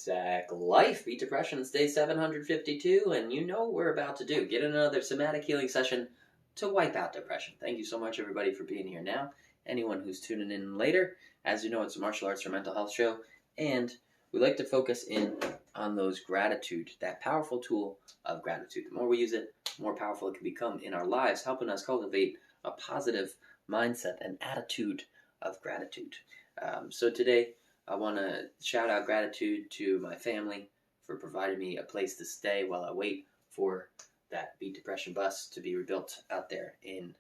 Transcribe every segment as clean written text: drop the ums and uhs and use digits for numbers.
Zach Life, Beat Depression, it's day 752, and you know what we're about to do. Get in another somatic healing session to wipe out depression. Thank you so much, everybody, for being here now. Anyone who's tuning in later, as you know, it's a martial arts for mental health show, and we like to focus in on those gratitude, that powerful tool of gratitude. The more we use it, the more powerful it can become in our lives, helping us cultivate a positive mindset and attitude of gratitude. So today, I want to shout out gratitude to my family for providing me a place to stay while I wait for that Beat Depression bus to be rebuilt out there in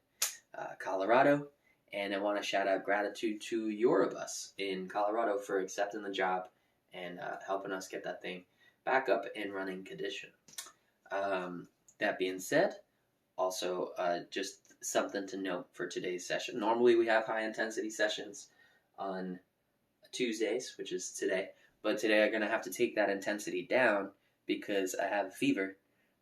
Colorado. And I want to shout out gratitude to Eurobus in Colorado for accepting the job and helping us get that thing back up in running condition. That being said, also just something to note for today's session. Normally we have high intensity sessions on Tuesdays, which is today, but today I'm going to have to take that intensity down because I have a fever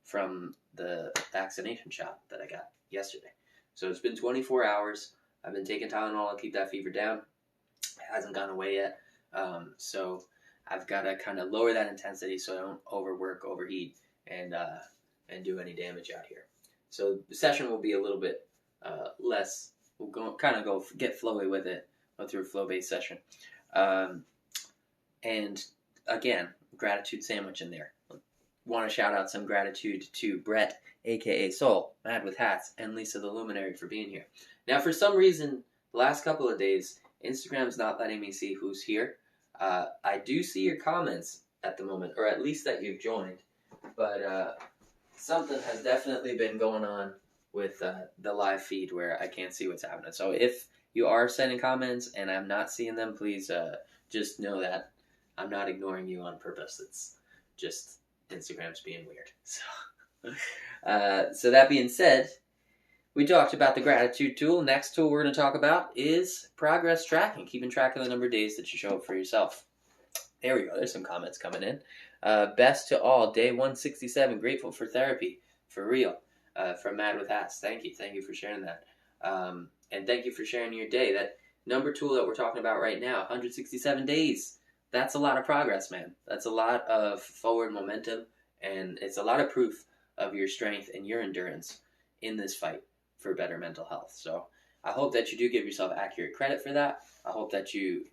from the vaccination shot that I got yesterday. So it's been 24 hours. I've been taking Tylenol to keep that fever down. It hasn't gone away yet. So I've got to kind of lower that intensity so I don't overwork, overheat, and do any damage out here. So the session will be a little bit less. We'll go get flowy with it, go through a flow-based session. And again, gratitude sandwich in there. Want to shout out some gratitude to Brett, aka Soul, Mad with Hats, and Lisa the Luminary for being here. Now, for some reason, the last couple of days, Instagram's not letting me see who's here. I do see your comments at the moment, or at least that you've joined, but something has definitely been going on with the live feed where I can't see what's happening. So if you are sending comments and I'm not seeing them, please just know that I'm not ignoring you on purpose. It's just Instagram's being weird. So that being said, we talked about the gratitude tool. Next tool we're going to talk about is progress tracking, keeping track of the number of days that you show up for yourself. There we go. There's some comments coming in. Best to all, day 167. Grateful for therapy, for real. From Mad with Hats. Thank you for sharing that. And thank you for sharing your day. That number tool that we're talking about right now, 167 days. That's a lot of progress, man. That's a lot of forward momentum, and it's a lot of proof of your strength and your endurance in this fight for better mental health. So I hope that you do give yourself accurate credit for that. I hope that you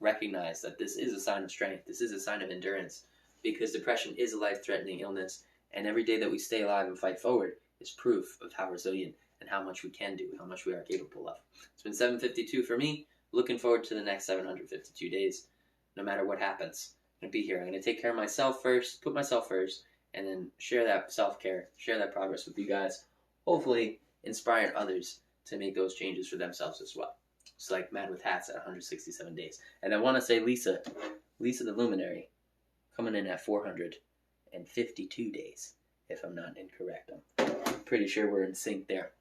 recognize that this is a sign of strength. This is a sign of endurance, because depression is a life-threatening illness, and every day that we stay alive and fight forward is proof of how resilient and how much we can do, how much we are capable of. It's been 752 for me. Looking forward to the next 752 days. No matter what happens, I'm going to be here. I'm going to take care of myself first, put myself first, and then share that self-care, share that progress with you guys, hopefully inspiring others to make those changes for themselves as well. It's like Mad with Hats at 167 days. And I want to say Lisa the Luminary, coming in at 452 days, if I'm not incorrect. I'm pretty sure we're in sync there.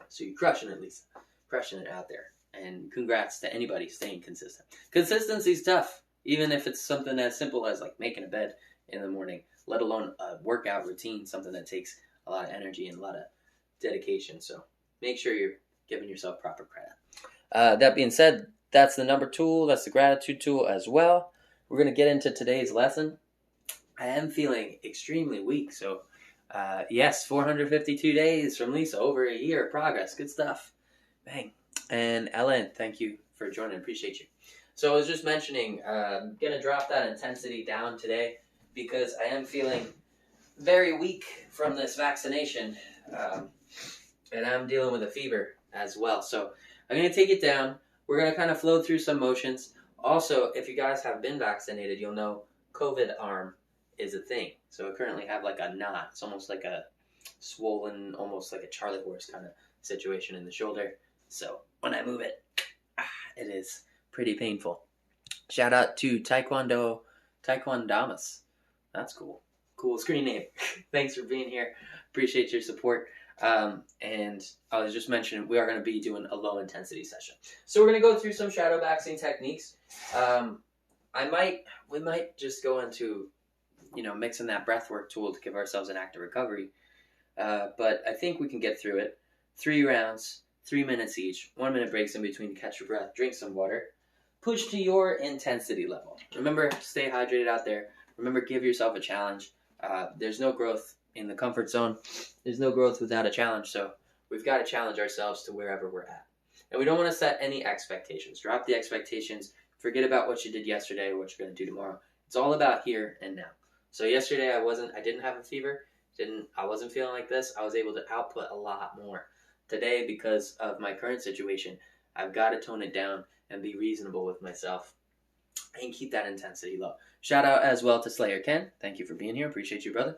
So you're crushing it, Lisa. Crushing it out there. And congrats to anybody staying consistent. Consistency's tough, even if it's something as simple as like making a bed in the morning, let alone a workout routine, something that takes a lot of energy and a lot of dedication. So make sure you're giving yourself proper credit. That being said, that's the number tool. That's the gratitude tool as well. We're going to get into today's lesson. I am feeling extremely weak. So yes, 452 days from Lisa, over a year of progress. Good stuff. Bang. And Ellen, thank you for joining. Appreciate you. So I was just mentioning, I'm going to drop that intensity down today because I am feeling very weak from this vaccination. And I'm dealing with a fever as well. So I'm going to take it down. We're going to kind of flow through some motions. Also, if you guys have been vaccinated, you'll know COVID arm is a thing. So I currently have like a knot. It's almost like a swollen, almost like a Charlie horse kind of situation in the shoulder. So when I move it, it is pretty painful. Shout out to Taekwondamas. That's cool. Cool screen name. Thanks for being here. Appreciate your support. And I was just mentioning we are going to be doing a low intensity session. So we're going to go through some shadow boxing techniques. We might just go into, mixing that breathwork tool to give ourselves an active recovery. But I think we can get through it. 3 rounds, 3 minutes each, 1 minute breaks in between to catch your breath, drink some water. push to your intensity level. Remember, stay hydrated out there. Remember, give yourself a challenge. There's no growth in the comfort zone. There's no growth without a challenge. So we've got to challenge ourselves to wherever we're at. And we don't want to set any expectations. Drop the expectations. Forget about what you did yesterday or what you're going to do tomorrow. It's all about here and now. So yesterday I didn't have a fever. I wasn't feeling like this. I was able to output a lot more. Today, because of my current situation, I've got to tone it down and be reasonable with myself and keep that intensity low. Shout out as well to Slayer Ken. Thank you for being here. Appreciate you, brother.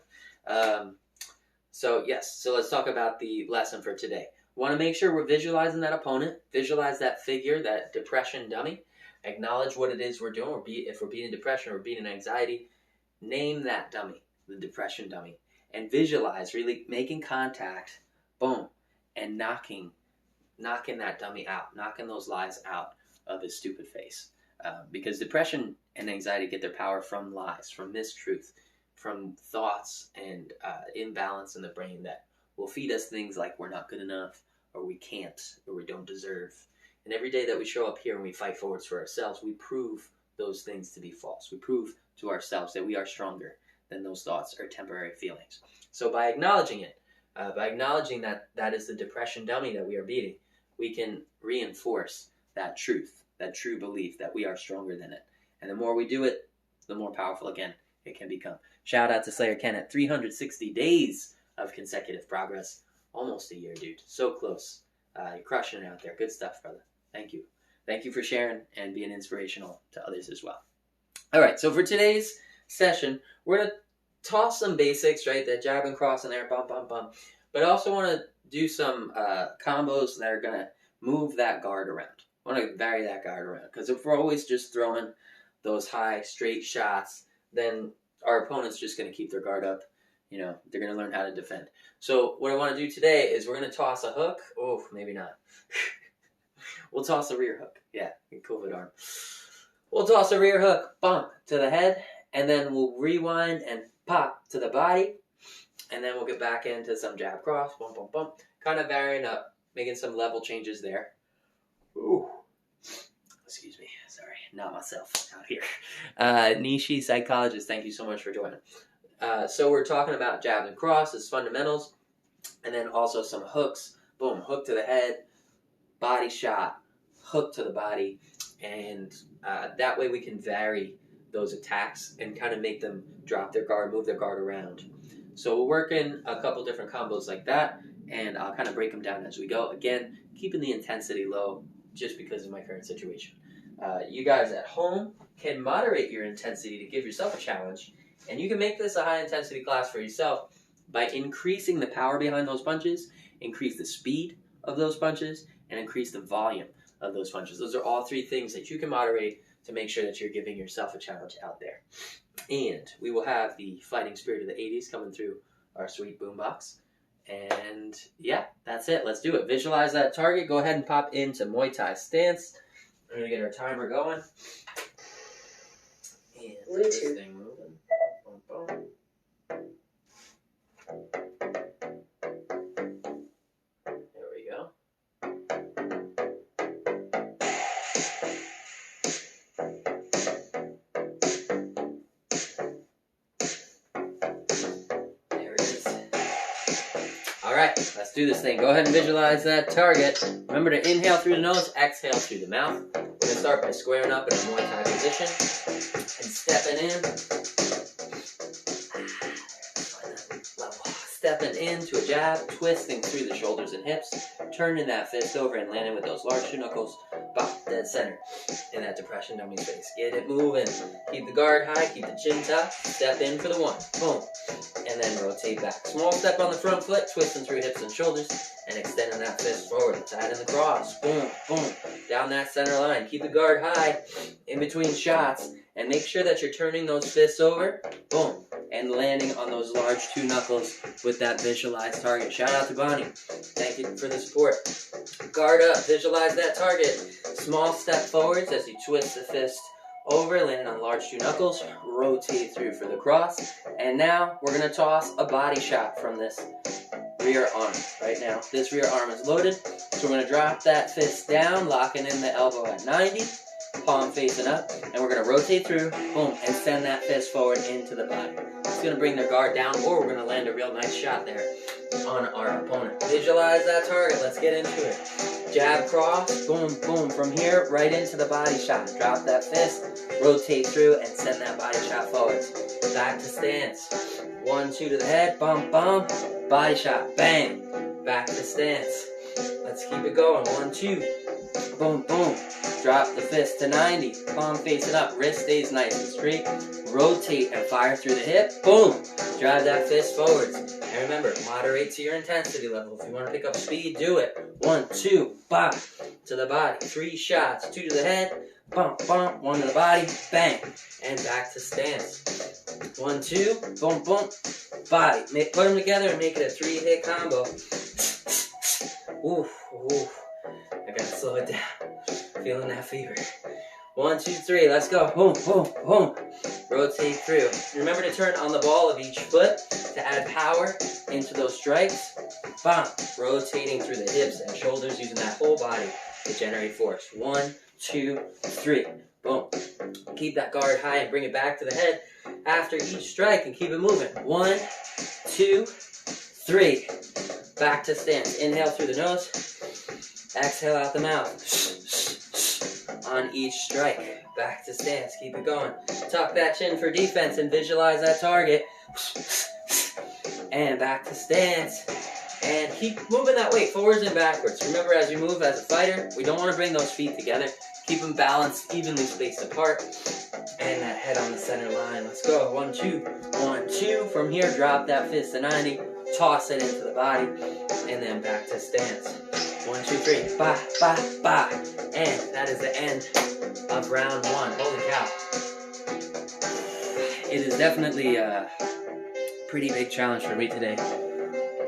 So let's talk about the lesson for today. Want to make sure we're visualizing that opponent, visualize that figure, that depression dummy, acknowledge what it is we're doing. If we're beating depression or beating anxiety, name that dummy, the depression dummy, and visualize really making contact, boom, and knocking that dummy out, knocking those lies out of his stupid face. Because depression and anxiety get their power from lies, from mistruth, from thoughts and imbalance in the brain that will feed us things like we're not good enough, or we can't, or we don't deserve. And every day that we show up here and we fight forwards for ourselves, we prove those things to be false. We prove to ourselves that we are stronger than those thoughts or temporary feelings. So by acknowledging it, by acknowledging that that is the depression dummy that we are beating, we can reinforce that truth, that true belief that we are stronger than it. And the more we do it, the more powerful, again, it can become. Shout out to Slayer Ken at 360 days of consecutive progress. Almost a year, dude. So close. You're crushing it out there. Good stuff, brother. Thank you. Thank you for sharing and being inspirational to others as well. All right, so for today's session, we're going to toss some basics, right? That jab and cross in there, bum, bum, bum. But I also want to do some combos that are going to move that guard around. I want to vary that guard around. Because if we're always just throwing those high, straight shots, then our opponent's just going to keep their guard up. You know, they're going to learn how to defend. So what I want to do today is we're going to toss a hook. Oh, maybe not. We'll toss a rear hook. Yeah, COVID arm. We'll toss a rear hook, bump to the head, and then we'll rewind and pop to the body. And then we'll get back into some jab cross, bump, bump, bump. Kind of varying up, making some level changes there. Ooh. Excuse me. Sorry, not myself out here. Nishi Psychologist, thank you so much for joining. So we're talking about jabs and crosses, fundamentals, and then also some hooks. Boom, hook to the head, body shot, hook to the body, and that way we can vary those attacks and kind of make them drop their guard, move their guard around. So we're working a couple different combos like that, and I'll kind of break them down as we go. Again, keeping the intensity low just because of my current situation. You guys at home can moderate your intensity to give yourself a challenge, and you can make this a high-intensity class for yourself by increasing the power behind those punches, increase the speed of those punches, and increase the volume of those punches. Those are all three things that you can moderate to make sure that you're giving yourself a challenge out there. And we will have the fighting spirit of the 80s coming through our sweet boombox. And yeah, that's it. Let's do it. Visualize that target. Go ahead and pop into Muay Thai stance. We're going to get our timer going. And get this thing moving. Boom, boom, boom. There we go. There it is. All right, let's do this thing. Go ahead and visualize that target. Remember to inhale through the nose, exhale through the mouth. We're going to start by squaring up in a Muay Thai position and stepping in. Stepping into a jab, twisting through the shoulders and hips, turning that fist over and landing with those large two knuckles, bop, dead center in that depression dummy's face. Get it moving. Keep the guard high, keep the chin tucked, step in for the one, boom, and then rotate back. Small step on the front foot, twisting through hips and shoulders, and extending that fist forward, tight in the cross, boom, boom, down that center line. Keep the guard high in between shots, and make sure that you're turning those fists over, boom, and landing on those large two knuckles with that visualized target. Shout out to Bonnie. Thank you for the support. Guard up. Visualize that target. Small step forwards as you twist the fist over, landing on large two knuckles. Rotate through for the cross. And now we're going to toss a body shot from this rear arm right now. This rear arm is loaded. So we're going to drop that fist down, locking in the elbow at 90. palm facing up, and we're going to rotate through, boom, and send that fist forward into the body. It's going to bring their guard down, or we're going to land a real nice shot there on our opponent. Visualize that target. Let's get into it. Jab, cross, boom, boom. From here, right into the body shot. Drop that fist, rotate through, and send that body shot forwards. Back to stance. 1, 2 to the head, bump, bump. Body shot, bang. Back to stance. Let's keep it going. 1, 2. Boom, boom. Drop the fist to 90. Palm facing up. Wrist stays nice and straight. Rotate and fire through the hip. Boom. Drive that fist forwards. And remember, moderate to your intensity level. If you want to pick up speed, do it. 1, 2, bop. To the body. 3 shots. 2 to the head. Bump, bump. 1 to the body. Bang. And back to stance. 1, 2. Boom, boom. Body. Put them together and make it a 3-hit combo. Oof, oof. I gotta slow it down. Feeling that fever. 1, 2, 3. Let's go. Boom, boom, boom. Rotate through. Remember to turn on the ball of each foot to add power into those strikes. Bam. Rotating through the hips and shoulders, using that whole body to generate force. 1, 2, 3. Boom. Keep that guard high and bring it back to the head after each strike and keep it moving. 1, 2, 3. Back to stance. Inhale through the nose. Exhale out the mouth. On each strike. Back to stance. Keep it going. Tuck that chin for defense and visualize that target. And back to stance. And keep moving that weight forwards and backwards. Remember, as you move as a fighter, we don't want to bring those feet together. Keep them balanced, evenly spaced apart. And that head on the center line. Let's go. 1, 2. 1, 2. From here, drop that fist to 90. Toss it into the body. And then back to stance. 1, 2, 3. Ba, ba, ba. And that is the end of round 1. Holy cow. It is definitely a pretty big challenge for me today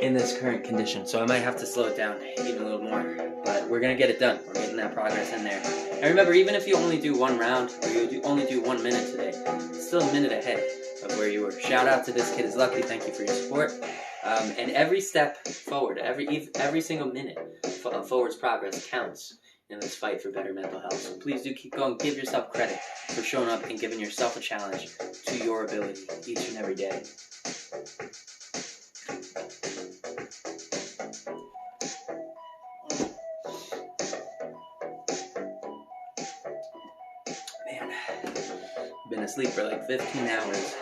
in this current condition. So I might have to slow it down even a little more. But we're going to get it done. We're getting that progress in there. And remember, even if you only do 1 round, or you only do 1 minute today, it's still a minute ahead of where you were. Shout out to This Kid Is Lucky. Thank you for your support. And every step forward, every single minute of forward's progress counts in this fight for better mental health. So please do keep going. Give yourself credit for showing up and giving yourself a challenge to your ability each and every day. Man, I've been asleep for like 15 hours,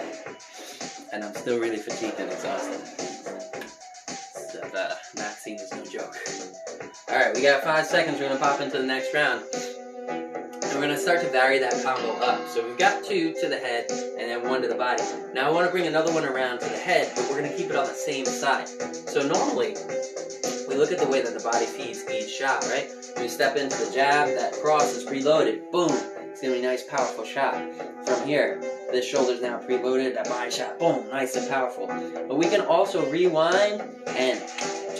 and I'm still really fatigued and exhausted. The vaccine is no joke. Alright, we got 5 seconds. We're going to pop into the next round. And we're going to start to vary that combo up. So we've got 2 to the head and then 1 to the body. Now I want to bring another one around to the head, but we're going to keep it on the same side. So normally, we look at the way that the body feeds each shot, right? We step into the jab, that cross is preloaded. Boom! It's going to be a nice, powerful shot. From here, this shoulder's now preloaded, that body shot, boom, nice and powerful. But we can also rewind and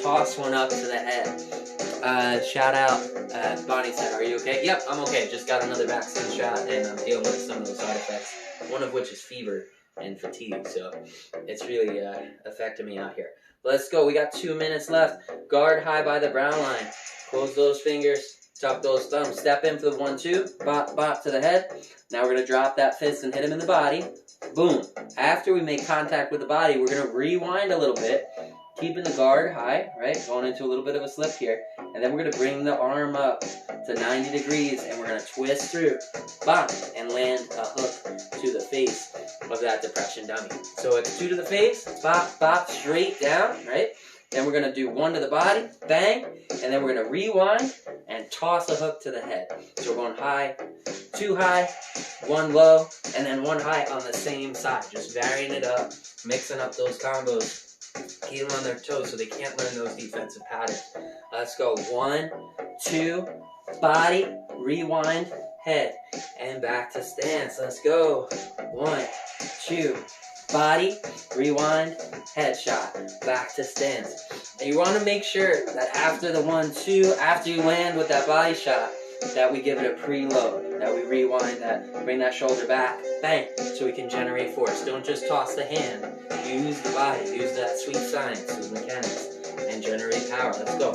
toss one up to the head. Shout out, Bonnie said, are you okay? Yep, I'm okay. Just got another vaccine shot and I'm dealing with some of those side effects. One of which is fever and fatigue, so it's really affecting me out here. Let's go. We got 2 minutes left. Guard high by the brown line. Close those fingers. Tuck those thumbs. Step in for the 1, 2. Bop, bop to the head. Now we're going to drop that fist and hit him in the body. Boom. After we make contact with the body, we're going to rewind a little bit, keeping the guard high, right? Going into a little bit of a slip here. And then we're going to bring the arm up to 90 degrees, and we're going to twist through, bop, and land a hook to the face of that depression dummy. So it's 2 to the face, bop, bop, straight down, right? Then we're going to do 1 to the body, bang, and then we're going to rewind and toss a hook to the head. So we're going high, 2 high, 1 low, and then 1 high on the same side. Just varying it up, mixing up those combos. Keep them on their toes so they can't learn those defensive patterns. Let's go. 1, 2, body, rewind, head, and back to stance. Let's go. 1, 2, body, rewind, headshot, back to stance. And you want to make sure that after the 1, 2, after you land with that body shot, that we give it a preload, that we rewind that, bring that shoulder back, bang, so we can generate force. Don't just toss the hand. Use the body, use that sweet science, those mechanics, and generate power. Let's go.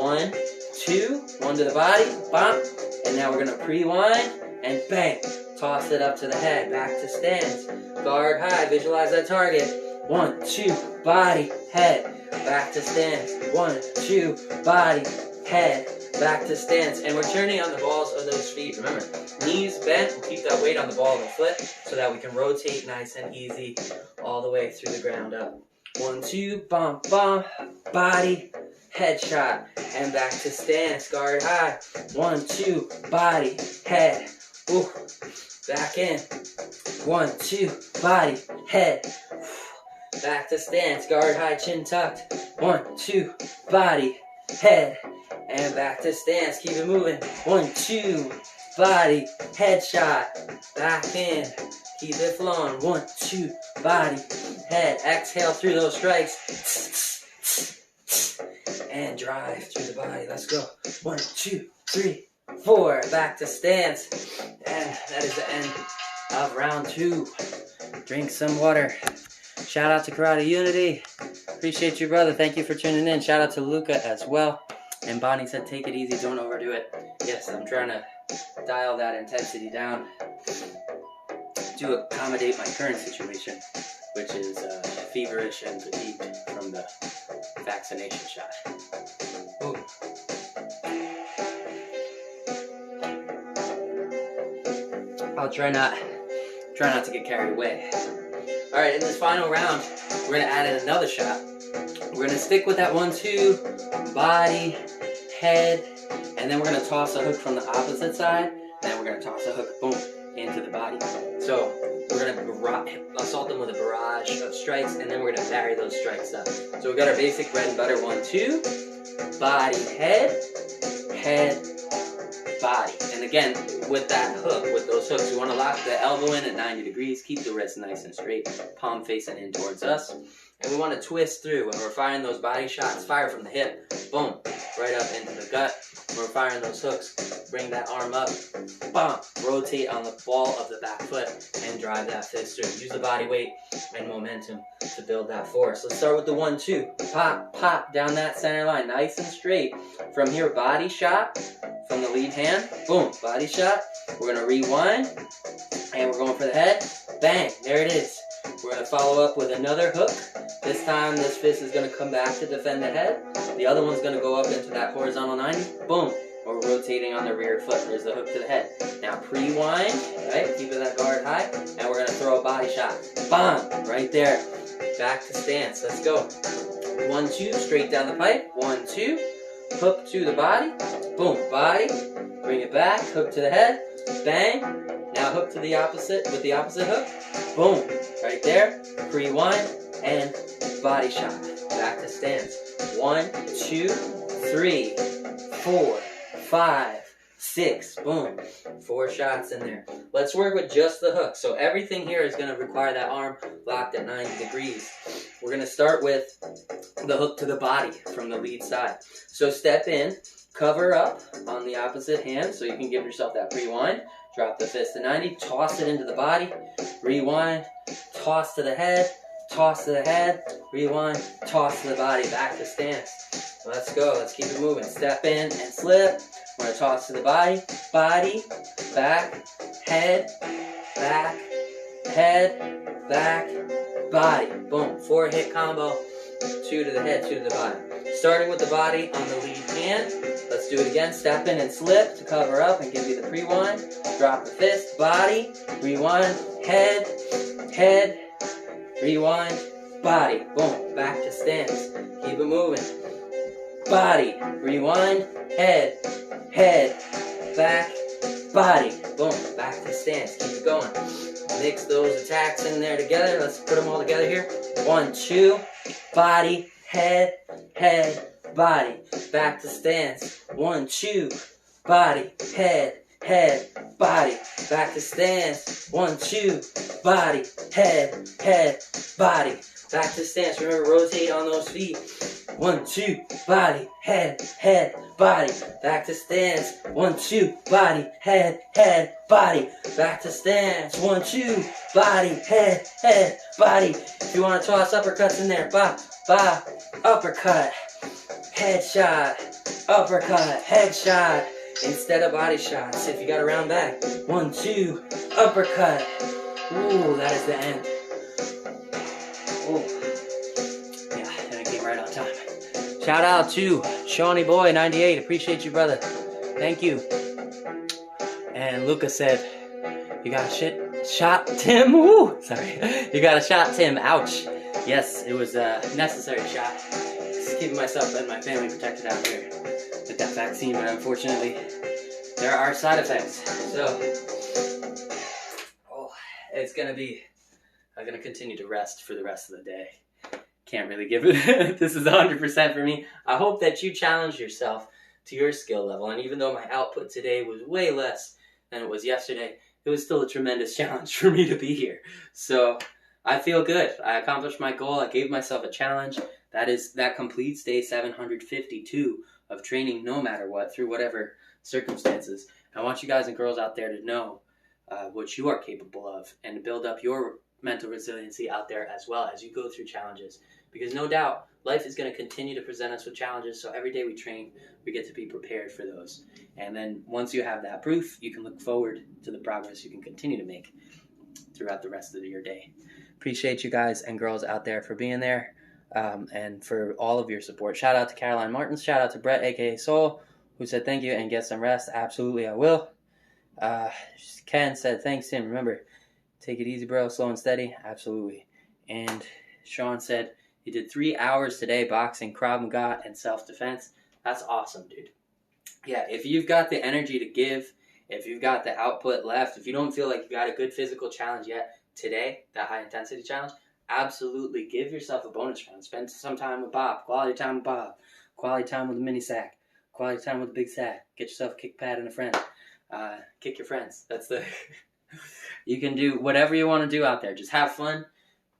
1, 2, 1 to the body, bop, and now we're going to pre-wind, and bang. Toss it up to the head, back to stance. Guard high, visualize that target. 1, 2, body, head, back to stance. 1, 2, body, head, back to stance. And we're turning on the balls of those feet. Remember, knees bent, we'll keep that weight on the ball of the foot so that we can rotate nice and easy all the way through the ground up. 1, 2, bump, bump, body, headshot, and back to stance, guard high. 1, 2, body, head, ooh, back in. 1, 2, body, head, back to stance, guard high, chin tucked. 1, 2, body, head, and back to stance. Keep it moving. 1, 2, body, headshot, back in. Keep it flowing. 1, 2, body, head. Exhale through those strikes. And drive through the body. Let's go. 1, 2, 3, 4. Back to stance. And that is the end of round 2. Drink some water. Shout out to Karate Unity. Appreciate you, brother. Thank you for tuning in. Shout out to Luca as well. And Bonnie said, take it easy, don't overdo it. Yes, I'm trying to dial that intensity down to accommodate my current situation, which is feverish and fatigued from the vaccination shot. Ooh. I'll try not to get carried away. All right, in this final round, we're gonna add in another shot. We're gonna stick with that 1, 2, body, head, and then we're gonna toss a hook from the opposite side, and then we're gonna toss a hook, boom, into the body. So we're gonna assault them with a barrage of strikes, and then we're gonna vary those strikes up. So we've got our basic bread and butter 1, 2, body, head, body. And again, with that hook, with those hooks, we wanna lock the elbow in at 90 degrees, keep the wrist nice and straight, palm facing in towards us. And we want to twist through. When we're firing those body shots, fire from the hip, boom, right up into the gut. When we're firing those hooks, bring that arm up, bump, rotate on the ball of the back foot, and drive that fist through. Use the body weight and momentum to build that force. Let's start with the 1, 2. Pop, pop, down that center line, nice and straight. From here, body shot from the lead hand, boom, body shot. We're going to rewind, and we're going for the head, bang, there it is. We're going to follow up with another hook. This time, this fist is going to come back to defend the head. The other one's going to go up into that horizontal 90. Boom. We're rotating on the rear foot. There's the hook to the head. Now, pre-wind, right? Keeping that guard high. And we're going to throw a body shot. Bam! Right there. Back to stance. Let's go. 1, 2, straight down the pipe. 1, 2. Hook to the body. Boom. Body. Bring it back. Hook to the head. Bang. Now hook to the opposite with the opposite hook. Boom. Right there. Pre-wind. And body shot. Back to stance. 1, 2, 3, 4, 5, 6. Boom. 4 shots in there. Let's work with just the hook. So everything here is going to require that arm locked at 90 degrees. We're going to start with the hook to the body from the lead side. So step in, cover up on the opposite hand so you can give yourself that pre-wind. Drop the fist to 90, toss it into the body, rewind, toss to the head, toss to the head, rewind, toss to the body, back to stance. Let's go, let's keep it moving. Step in and slip. We're going to toss to the body, back, head, back, body. Boom, 4-hit combo, 2 to the head, 2 to the body. Starting with the body on the lead hand. Let's do it again. Step in and slip to cover up and give you the pre-wind. Drop the fist, body, rewind, head, rewind, body. Boom, back to stance. Keep it moving. Body, rewind, head, back, body. Boom, back to stance. Keep it going. Mix those attacks in there together. Let's put them all together here. 1, 2, body, head, body. Back to stance. 1, 2, body, head, body. Back to stance. 1, 2, body, head, body. Back to stance. Remember, rotate on those feet. 1, 2, body, head, body. Back to stance. 1, 2, body, head, body. Back to stance. 1, 2, body, head, body. If you want to toss uppercuts in there, uppercut, headshot, uppercut, headshot, instead of body shots. If you got a round back, 1, 2, uppercut. Ooh, that is the end. Ooh. Yeah, and it came right on time. Shout out to Shawnee Boy 98. Appreciate you, brother. Thank you. And Lucas said, "You got a shot, Tim." Woo! Sorry. You got a shot, Tim. Ouch. Yes, it was a necessary shot. Just keeping myself and my family protected out here with that vaccine, but unfortunately, there are side effects. So, it's gonna be. I'm gonna continue to rest for the rest of the day. Can't really give it. This is 100% for me. I hope that you challenge yourself to your skill level. And even though my output today was way less than it was yesterday, it was still a tremendous challenge for me to be here. So I feel good. I accomplished my goal. I gave myself a challenge. That completes day 752 of training, no matter what, through whatever circumstances. I want you guys and girls out there to know what you are capable of and to build up your mental resiliency out there as well as you go through challenges. Because no doubt, life is going to continue to present us with challenges, so every day we train, we get to be prepared for those. And then once you have that proof, you can look forward to the progress you can continue to make throughout the rest of your day. Appreciate you guys and girls out there for being there and for all of your support. Shout out to Caroline Martins. Shout out to Brett, a.k.a. Soul, who said thank you and get some rest. Absolutely, I will. Ken said, thanks, Tim. Remember, take it easy, bro. Slow and steady. Absolutely. And Sean said, you did 3 hours today, boxing, Krav Maga, and self-defense. That's awesome, dude. Yeah, if you've got the energy to give, if you've got the output left, if you don't feel like you got a good physical challenge yet today, that high-intensity challenge, absolutely give yourself a bonus round. Spend some time with Bob, quality time with Bob, quality time with a mini sack, quality time with a big sack. Get yourself a kick pad and a friend. Kick your friends. That's the... You can do whatever you want to do out there. Just have fun.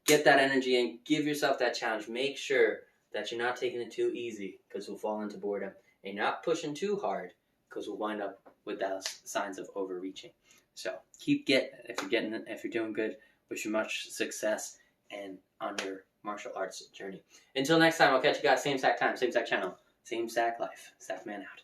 Get that energy and give yourself that challenge. Make sure that you're not taking it too easy because we'll fall into boredom. And you're not pushing too hard because we'll wind up with those signs of overreaching. So keep getting it. If you're doing good, wish you much success and on your martial arts journey. Until next time, I'll catch you guys same sack time, same sack channel, same sack life. Sack man out.